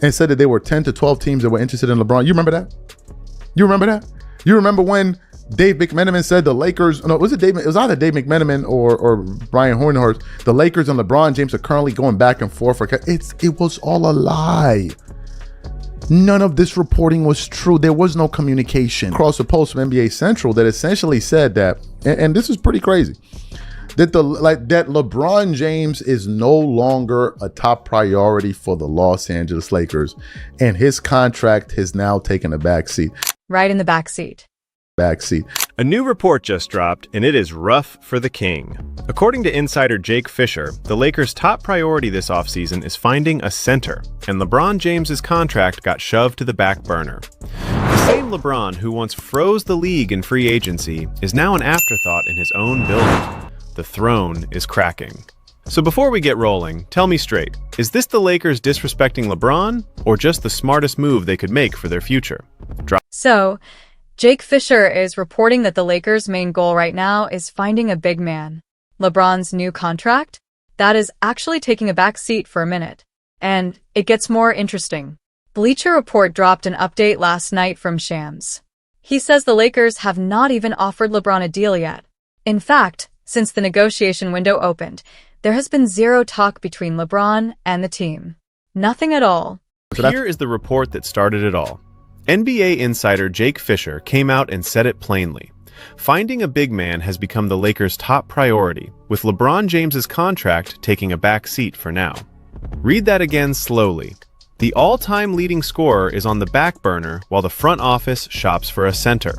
and said that there were 10 to 12 teams that were interested in LeBron. You remember that? You remember that? You remember when Dave McMenamin said the Lakers, no, was it Dave? It was either Dave McMenamin or Brian Hornhurst. The Lakers and LeBron James are currently going back and forth. It was all a lie. None of this reporting was true. There was no communication. Across the post from NBA Central that essentially said that, and this is pretty crazy, that that LeBron James is no longer a top priority for the Los Angeles Lakers, and his contract has now taken a backseat. Right in the backseat. A new report just dropped, and it is rough for the king. According to insider Jake Fisher, the Lakers' top priority this offseason is finding a center, and LeBron James's contract got shoved to the back burner. The same LeBron who once froze the league in free agency is now an afterthought in his own building. The throne is cracking. So before we get rolling, tell me straight, is this the Lakers disrespecting LeBron, or just the smartest move they could make for their future? So, Jake Fisher is reporting that the Lakers' main goal right now is finding a big man. LeBron's new contract? That is actually taking a back seat for a minute. And it gets more interesting. Bleacher Report dropped an update last night from Shams. He says the Lakers have not even offered LeBron a deal yet. In fact, since the negotiation window opened, there has been zero talk between LeBron and the team. Nothing at all. Here is the report that started it all. NBA insider Jake Fisher came out and said it plainly. Finding a big man has become the Lakers' top priority, with LeBron James's contract taking a back seat for now. Read that again slowly. The all-time leading scorer is on the back burner while the front office shops for a center.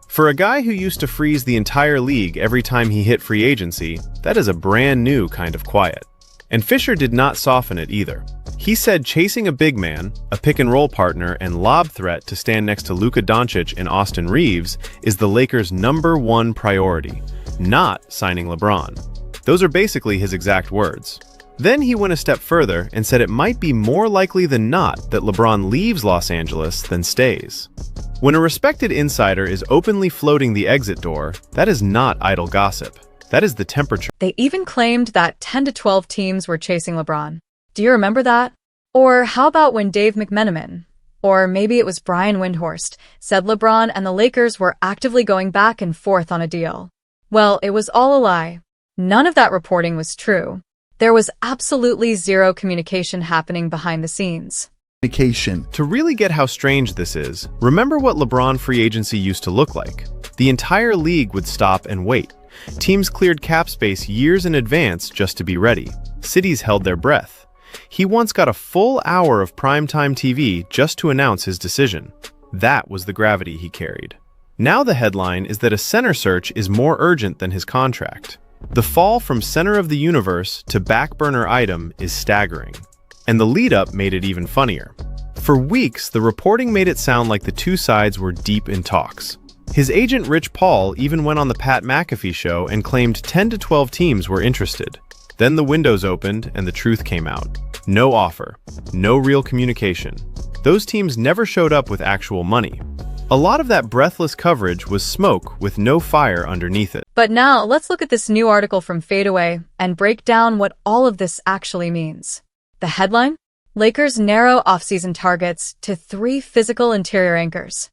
For a guy who used to freeze the entire league every time he hit free agency, that is a brand new kind of quiet. And Fisher did not soften it either. He said chasing a big man, a pick-and-roll partner, and lob threat to stand next to Luka Doncic and Austin Reeves is the Lakers' #1 priority, not signing LeBron. Those are basically his exact words. Then he went a step further and said it might be more likely than not that LeBron leaves Los Angeles than stays. When a respected insider is openly floating the exit door, that is not idle gossip. That is the temperature. They even claimed that 10 to 12 teams were chasing LeBron. Do you remember that? Or how about when Dave McMenamin, or maybe it was Brian Windhorst, said LeBron and the Lakers were actively going back and forth on a deal? Well, it was all a lie. None of that reporting was true. There was absolutely zero communication happening behind the scenes. To really get how strange this is, remember what LeBron free agency used to look like. The entire league would stop and wait. Teams cleared cap space years in advance just to be ready. Cities held their breath. He once got a full hour of primetime TV just to announce his decision. That was the gravity he carried. Now the headline is that a center search is more urgent than his contract. The fall from center of the universe to back burner item is staggering. And the lead-up made it even funnier. For weeks, the reporting made it sound like the two sides were deep in talks. His agent Rich Paul even went on the Pat McAfee show and claimed 10 to 12 teams were interested. Then the windows opened and the truth came out. No offer. No real communication. Those teams never showed up with actual money. A lot of that breathless coverage was smoke with no fire underneath it. But now, let's look at this new article from Fadeaway and break down what all of this actually means. The headline? Lakers narrow offseason targets to 3 physical interior anchors.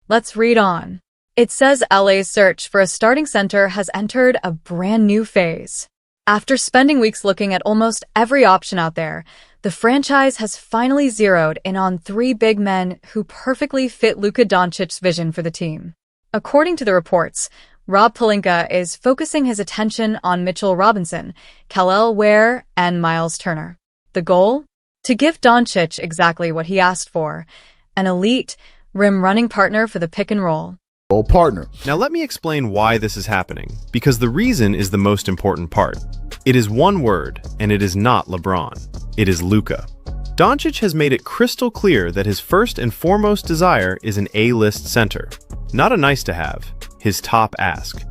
Let's read on. It says LA's search for a starting center has entered a brand new phase. After spending weeks looking at almost every option out there, the franchise has finally zeroed in on 3 big men who perfectly fit Luka Doncic's vision for the team. According to the reports, Rob Pelinka is focusing his attention on Mitchell Robinson, Kal-El Ware, and Miles Turner. The goal? To give Doncic exactly what he asked for, an elite, rim-running partner for the pick-and-roll. Partner. Now let me explain why this is happening, because the reason is the most important part. It is one word, and it is not LeBron. It is Luka. Doncic has made it crystal clear that his first and foremost desire is an A-list center. Not a nice-to-have, his top ask.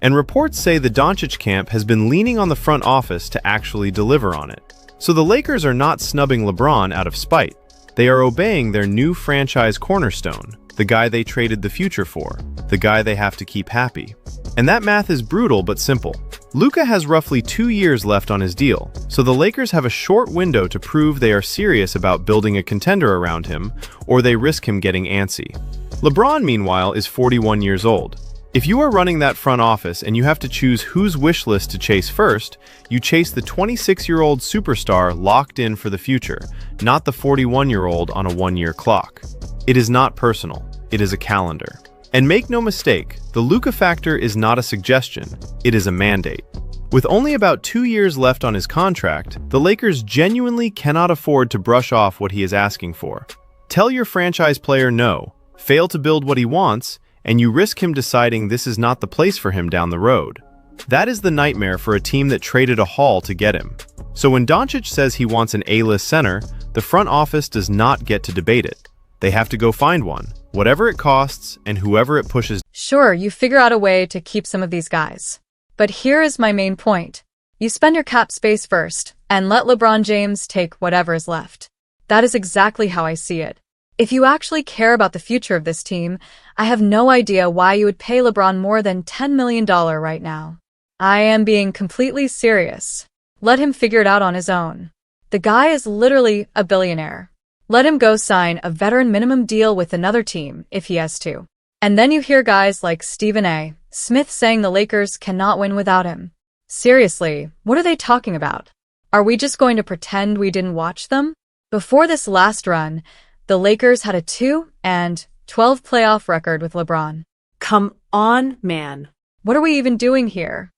And reports say the Doncic camp has been leaning on the front office to actually deliver on it. So the Lakers are not snubbing LeBron out of spite. They are obeying their new franchise cornerstone, the guy they traded the future for, the guy they have to keep happy. And that math is brutal but simple. Luka has roughly 2 years left on his deal, so the Lakers have a short window to prove they are serious about building a contender around him, or they risk him getting antsy. LeBron, meanwhile, is 41 years old. If you are running that front office and you have to choose whose wish list to chase first, you chase the 26-year-old superstar locked in for the future, not the 41-year-old on a 1-year clock. It is not personal, it is a calendar. And make no mistake, the Luka factor is not a suggestion, it is a mandate. With only about 2 years left on his contract, the Lakers genuinely cannot afford to brush off what he is asking for. Tell your franchise player no, fail to build what he wants, and you risk him deciding this is not the place for him down the road. That is the nightmare for a team that traded a haul to get him. So when Doncic says he wants an A-list center, the front office does not get to debate it. They have to go find one, whatever it costs and whoever it pushes. Sure, you figure out a way to keep some of these guys. But here is my main point. You spend your cap space first, and let LeBron James take whatever is left. That is exactly how I see it. If you actually care about the future of this team, I have no idea why you would pay LeBron more than $10 million right now. I am being completely serious. Let him figure it out on his own. The guy is literally a billionaire. Let him go sign a veteran minimum deal with another team if he has to. And then you hear guys like Stephen A. Smith saying the Lakers cannot win without him. Seriously, what are they talking about? Are we just going to pretend we didn't watch them? Before this last run, the Lakers had a 2-12 playoff record with LeBron. Come on, man. What are we even doing here?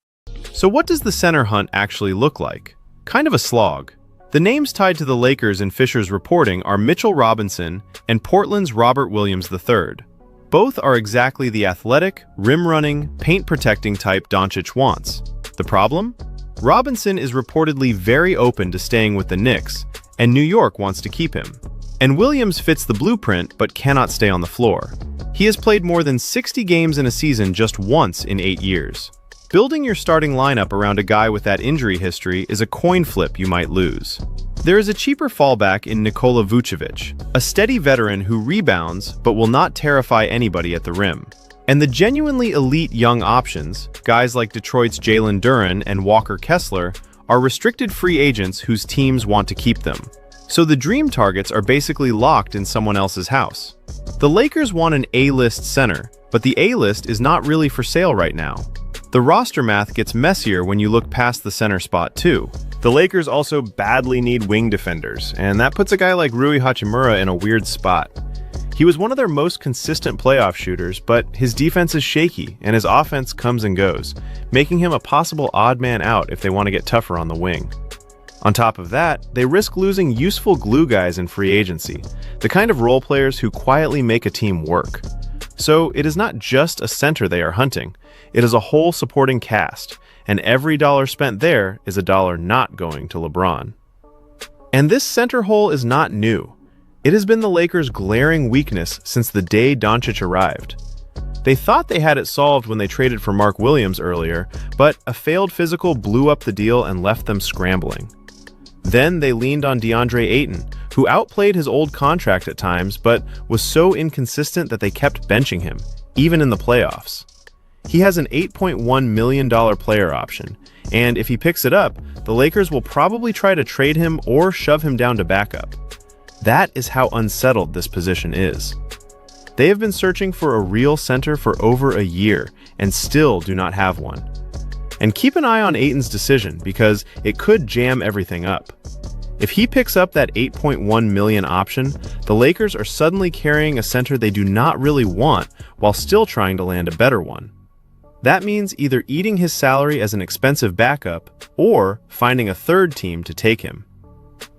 So what does the center hunt actually look like? Kind of a slog. The names tied to the Lakers in Fisher's reporting are Mitchell Robinson and Portland's Robert Williams III. Both are exactly the athletic, rim-running, paint-protecting type Doncic wants. The problem? Robinson is reportedly very open to staying with the Knicks, and New York wants to keep him. And Williams fits the blueprint but cannot stay on the floor. He has played more than 60 games in a season just once in 8 years. Building your starting lineup around a guy with that injury history is a coin flip you might lose. There is a cheaper fallback in Nikola Vucevic, a steady veteran who rebounds but will not terrify anybody at the rim. And the genuinely elite young options, guys like Detroit's Jalen Duren and Walker Kessler, are restricted free agents whose teams want to keep them. So the dream targets are basically locked in someone else's house. The Lakers want an A-list center, but the A-list is not really for sale right now. The roster math gets messier when you look past the center spot too. The Lakers also badly need wing defenders, and that puts a guy like Rui Hachimura in a weird spot. He was one of their most consistent playoff shooters, but his defense is shaky and his offense comes and goes, making him a possible odd man out if they want to get tougher on the wing. On top of that, they risk losing useful glue guys in free agency, the kind of role players who quietly make a team work. So it is not just a center they are hunting, it is a whole supporting cast, and every dollar spent there is a dollar not going to LeBron. And this center hole is not new. It has been the Lakers' glaring weakness since the day Doncic arrived. They thought they had it solved when they traded for Mark Williams earlier, but a failed physical blew up the deal and left them scrambling. Then they leaned on DeAndre Ayton, who outplayed his old contract at times, but was so inconsistent that they kept benching him, even in the playoffs. He has an $8.1 million player option, and if he picks it up, the Lakers will probably try to trade him or shove him down to backup. That is how unsettled this position is. They have been searching for a real center for over a year, and still do not have one. And keep an eye on Ayton's decision, because it could jam everything up. If he picks up that $8.1 million option, the Lakers are suddenly carrying a center they do not really want while still trying to land a better one. That means either eating his salary as an expensive backup or finding a third team to take him.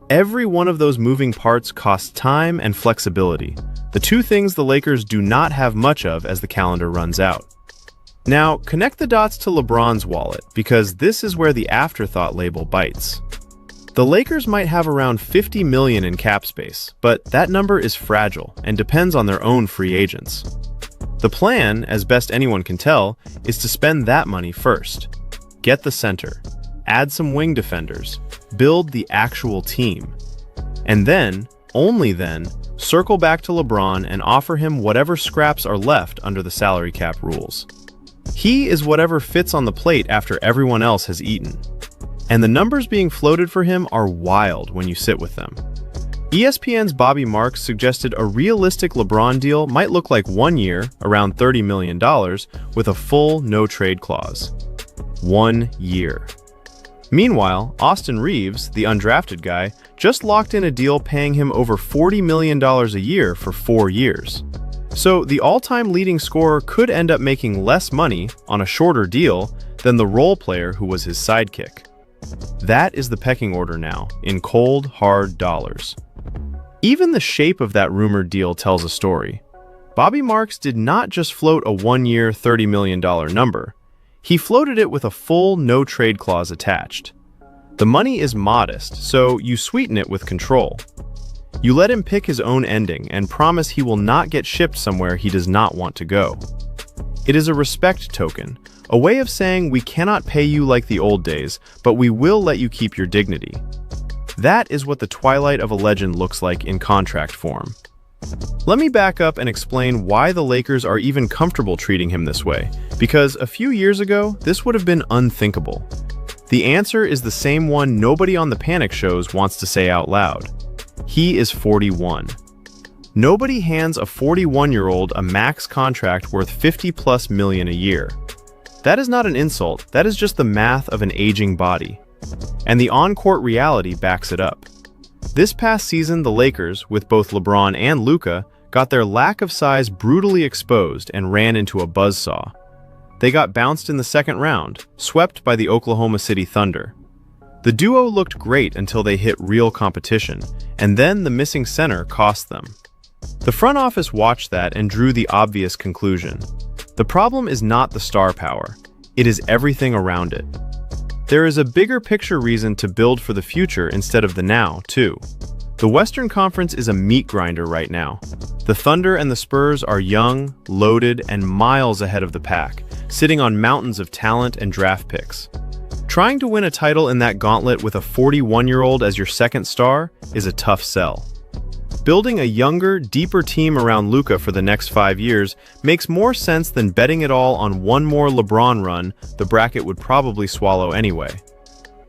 Every one of those moving parts costs time and flexibility, the two things the Lakers do not have much of as the calendar runs out. Now, connect the dots to LeBron's wallet, because this is where the afterthought label bites. The Lakers might have around $50 million in cap space, but that number is fragile and depends on their own free agents. The plan, as best anyone can tell, is to spend that money first. Get the center, add some wing defenders, build the actual team. And then, only then, circle back to LeBron and offer him whatever scraps are left under the salary cap rules. He is whatever fits on the plate after everyone else has eaten. And the numbers being floated for him are wild when you sit with them. ESPN's Bobby Marks suggested a realistic LeBron deal might look like 1 year, around $30 million, with a full no-trade clause. 1 year. Meanwhile, Austin Reeves, the undrafted guy, just locked in a deal paying him over $40 million a year for 4 years. So the all-time leading scorer could end up making less money on a shorter deal than the role player who was his sidekick. That is the pecking order now, in cold, hard dollars. Even the shape of that rumored deal tells a story. Bobby Marks did not just float a 1-year, $30 million number. He floated it with a full no-trade clause attached. The money is modest, so you sweeten it with control. You let him pick his own ending and promise he will not get shipped somewhere he does not want to go. It is a respect token, a way of saying we cannot pay you like the old days, but we will let you keep your dignity. That is what the twilight of a legend looks like in contract form. Let me back up and explain why the Lakers are even comfortable treating him this way, because a few years ago, this would have been unthinkable. The answer is the same one nobody on the Panic shows wants to say out loud. He is 41. Nobody hands a 41-year-old a max contract worth $50+ million a year. That is not an insult, that is just the math of an aging body. And the on-court reality backs it up. This past season, the Lakers, with both LeBron and Luka, got their lack of size brutally exposed and ran into a buzzsaw. They got bounced in the second round, swept by the Oklahoma City Thunder. The duo looked great until they hit real competition, and then the missing center cost them. The front office watched that and drew the obvious conclusion. The problem is not the star power, it is everything around it. There is a bigger picture reason to build for the future instead of the now, too. The Western Conference is a meat grinder right now. The Thunder and the Spurs are young, loaded, and miles ahead of the pack, sitting on mountains of talent and draft picks. Trying to win a title in that gauntlet with a 41-year-old as your second star is a tough sell. Building a younger, deeper team around Luka for the next 5 years makes more sense than betting it all on one more LeBron run the bracket would probably swallow anyway.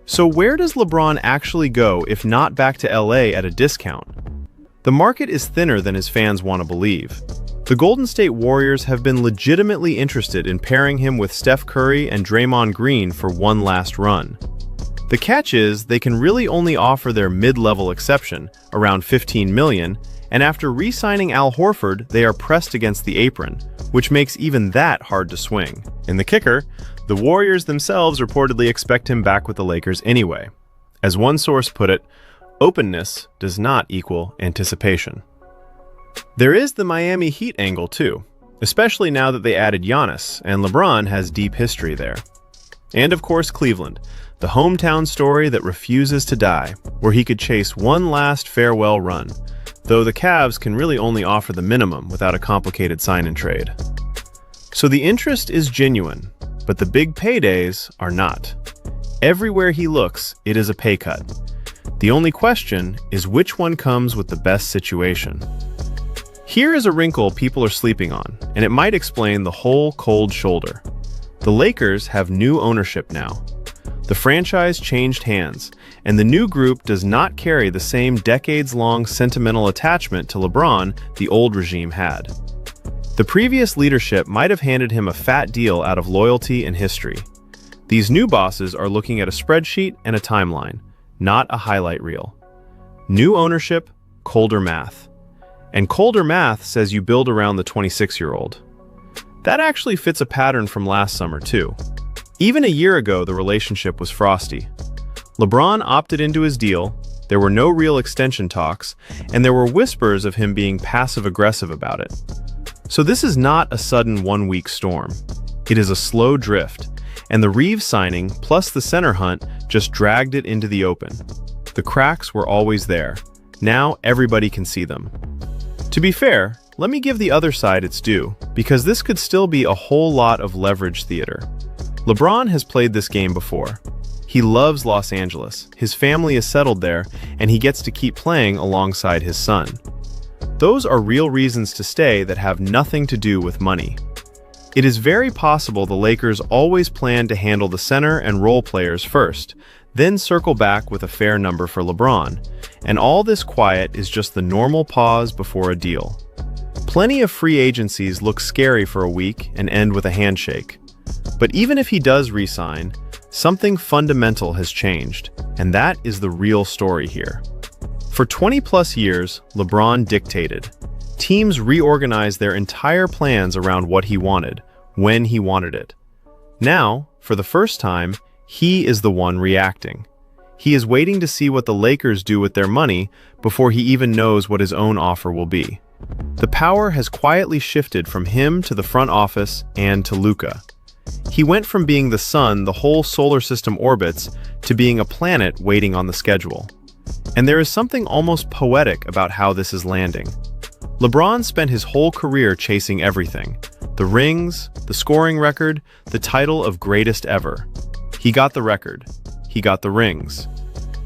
So where does LeBron actually go if not back to LA at a discount? The market is thinner than his fans want to believe. The Golden State Warriors have been legitimately interested in pairing him with Steph Curry and Draymond Green for one last run. The catch is they can really only offer their mid-level exception, around $15 million, and after re-signing Al Horford, they are pressed against the apron, which makes even that hard to swing. In the kicker, the Warriors themselves reportedly expect him back with the Lakers anyway. As one source put it, openness does not equal anticipation. There is the Miami Heat angle too, especially now that they added Giannis, and LeBron has deep history there. And of course Cleveland, the hometown story that refuses to die, where he could chase one last farewell run, though the Cavs can really only offer the minimum without a complicated sign-and-trade. So the interest is genuine, but the big paydays are not. Everywhere he looks, it is a pay cut. The only question is which one comes with the best situation. Here is a wrinkle people are sleeping on, and it might explain the whole cold shoulder. The Lakers have new ownership now. The franchise changed hands, and the new group does not carry the same decades-long sentimental attachment to LeBron the old regime had. The previous leadership might have handed him a fat deal out of loyalty and history. These new bosses are looking at a spreadsheet and a timeline, not a highlight reel. New ownership, colder math. And colder math says you build around the 26-year-old. That actually fits a pattern from last summer, too. Even a year ago, the relationship was frosty. LeBron opted into his deal, there were no real extension talks, and there were whispers of him being passive-aggressive about it. So this is not a sudden one-week storm. It is a slow drift, and the Reeves signing, plus the center hunt, just dragged it into the open. The cracks were always there. Now everybody can see them. To be fair, let me give the other side its due, because this could still be a whole lot of leverage theater. LeBron has played this game before. He loves Los Angeles, his family is settled there, and he gets to keep playing alongside his son. Those are real reasons to stay that have nothing to do with money. It is very possible the Lakers always planned to handle the center and role players first, then circle back with a fair number for LeBron, and all this quiet is just the normal pause before a deal. Plenty of free agencies look scary for a week and end with a handshake. But even if he does re-sign, something fundamental has changed, and that is the real story here. For 20-plus years, LeBron dictated. Teams reorganized their entire plans around what he wanted, when he wanted it. Now, for the first time, he is the one reacting. He is waiting to see what the Lakers do with their money before he even knows what his own offer will be. The power has quietly shifted from him to the front office and to Luka. He went from being the sun the whole solar system orbits to being a planet waiting on the schedule. And there is something almost poetic about how this is landing. LeBron spent his whole career chasing everything: the rings, the scoring record, the title of greatest ever. He got the record. He got the rings.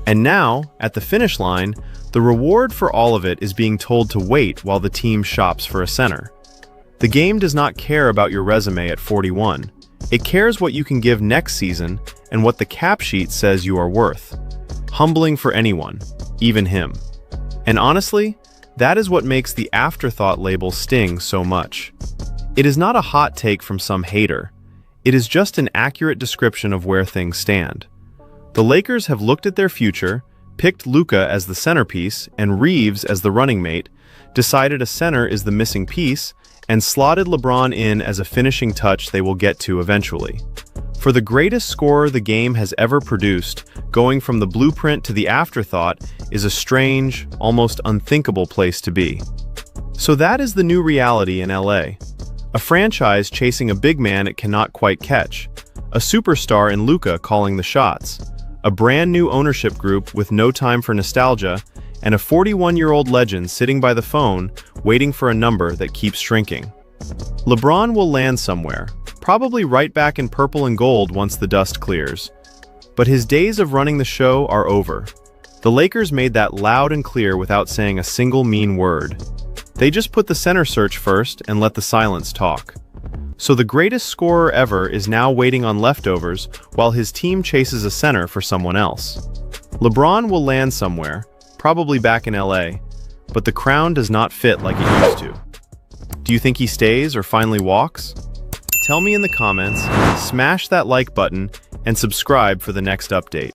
And now, at the finish line, the reward for all of it is being told to wait while the team shops for a center. The game does not care about your resume at 41. It cares what you can give next season and what the cap sheet says you are worth. Humbling for anyone, even him. And honestly, that is what makes the afterthought label sting so much. It is not a hot take from some hater. It is just an accurate description of where things stand. The Lakers have looked at their future, picked Luka as the centerpiece and Reeves as the running mate, decided a center is the missing piece, and slotted LeBron in as a finishing touch they will get to eventually. For the greatest scorer the game has ever produced, going from the blueprint to the afterthought is a strange, almost unthinkable place to be. So that is the new reality in LA. A franchise chasing a big man it cannot quite catch. A superstar in Luka calling the shots. A brand new ownership group with no time for nostalgia, and a 41-year-old legend sitting by the phone waiting for a number that keeps shrinking. LeBron will land somewhere, probably right back in purple and gold once the dust clears. But his days of running the show are over. The Lakers made that loud and clear without saying a single mean word. They just put the center search first and let the silence talk. So the greatest scorer ever is now waiting on leftovers while his team chases a center for someone else. LeBron will land somewhere, probably back in LA, but the crown does not fit like it used to. Do you think he stays or finally walks? Tell me in the comments, smash that like button, and subscribe for the next update.